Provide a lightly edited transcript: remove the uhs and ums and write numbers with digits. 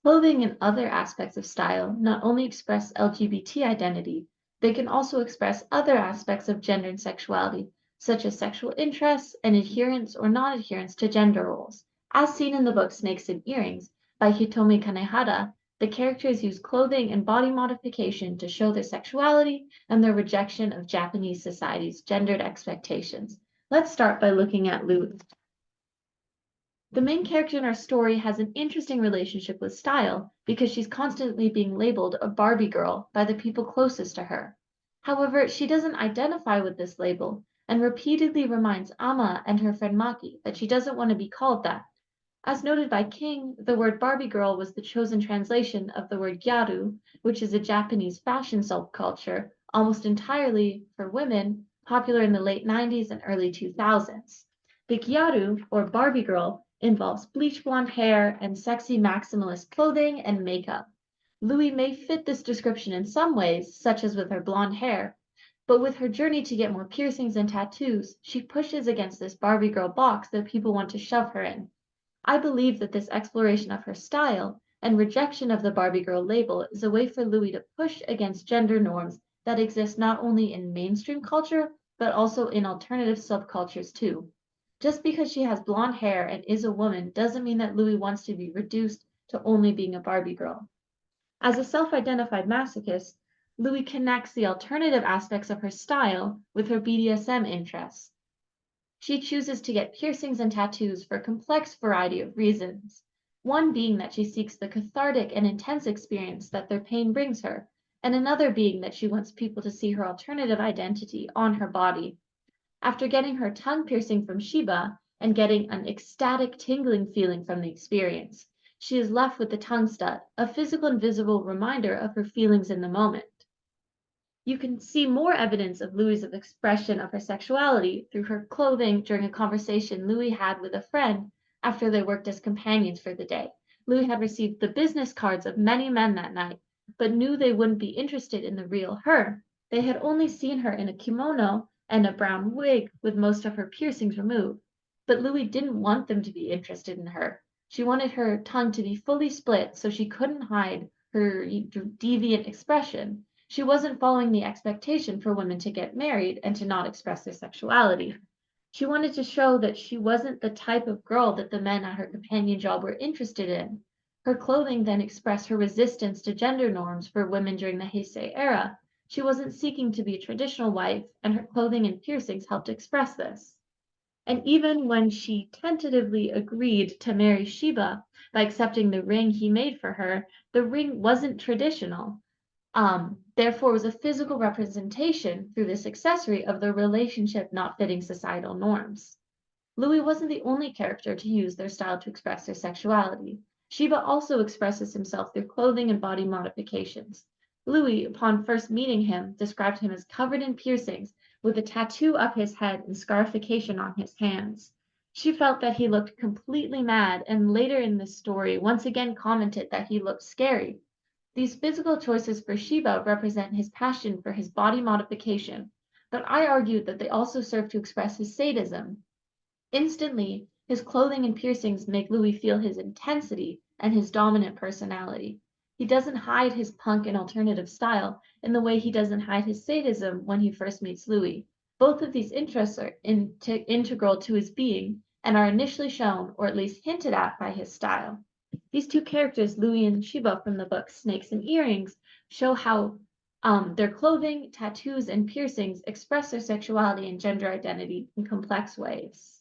Clothing and other aspects of style not only express LGBT identity, they can also express other aspects of gender and sexuality, such as sexual interests and adherence or non-adherence to gender roles. As seen in the book Snakes and Earrings by Hitomi Kanehara, the characters use clothing and body modification to show their sexuality and their rejection of Japanese society's gendered expectations. Let's start by looking at Louise. The main character in our story has an interesting relationship with style because she's constantly being labeled a Barbie girl by the people closest to her. However, she doesn't identify with this label and repeatedly reminds Ama and her friend Maki that she doesn't want to be called that. As noted by King, the word Barbie girl was the chosen translation of the word gyaru, which is a Japanese fashion subculture almost entirely for women, popular in the late 90s and early 2000s. The gyaru, or Barbie girl, involves bleach blonde hair and sexy maximalist clothing and makeup. Louis may fit this description in some ways, such as with her blonde hair, but with her journey to get more piercings and tattoos, she pushes against this Barbie girl box that people want to shove her in. I believe that this exploration of her style and rejection of the Barbie girl label is a way for Louis to push against gender norms that exist not only in mainstream culture, but also in alternative subcultures too. Just because she has blonde hair and is a woman doesn't mean that Louis wants to be reduced to only being a Barbie girl. As a self-identified masochist, Louis connects the alternative aspects of her style with her BDSM interests. She chooses to get piercings and tattoos for a complex variety of reasons, one being that she seeks the cathartic and intense experience that their pain brings her, and another being that she wants people to see her alternative identity on her body. After getting her tongue piercing from Shiba and getting an ecstatic tingling feeling from the experience, she is left with the tongue stud, a physical and visible reminder of her feelings in the moment. You can see more evidence of Louis' expression of her sexuality through her clothing during a conversation Louis had with a friend after they worked as companions for the day. Louis had received the business cards of many men that night, but knew they wouldn't be interested in the real her. They had only seen her in a kimono and a brown wig with most of her piercings removed. But Louis didn't want them to be interested in her. She wanted her tongue to be fully split so she couldn't hide her deviant expression. She wasn't following the expectation for women to get married and to not express their sexuality. She wanted to show that she wasn't the type of girl that the men at her companion job were interested in. Her clothing then expressed her resistance to gender norms for women during the Heisei era. She wasn't seeking to be a traditional wife, and her clothing and piercings helped express this. And even when she tentatively agreed to marry Shiba by accepting the ring he made for her, the ring wasn't traditional. Therefore, was a physical representation through this accessory of the relationship not fitting societal norms. Louis wasn't the only character to use their style to express their sexuality. Shiba also expresses himself through clothing and body modifications. Louis, upon first meeting him, described him as covered in piercings, with a tattoo up his head and scarification on his hands. She felt that he looked completely mad, and later in this story once again commented that he looked scary. These physical choices for Shiba represent his passion for his body modification, but I argue that they also serve to express his sadism. Instantly, his clothing and piercings make Louis feel his intensity and his dominant personality. He doesn't hide his punk and alternative style in the way he doesn't hide his sadism when he first meets Louis. Both of these interests are integral to his being and are initially shown, or at least hinted at, by his style. These two characters, Louis and Shiba from the book Snakes and Earrings, show how their clothing, tattoos, and piercings express their sexuality and gender identity in complex ways.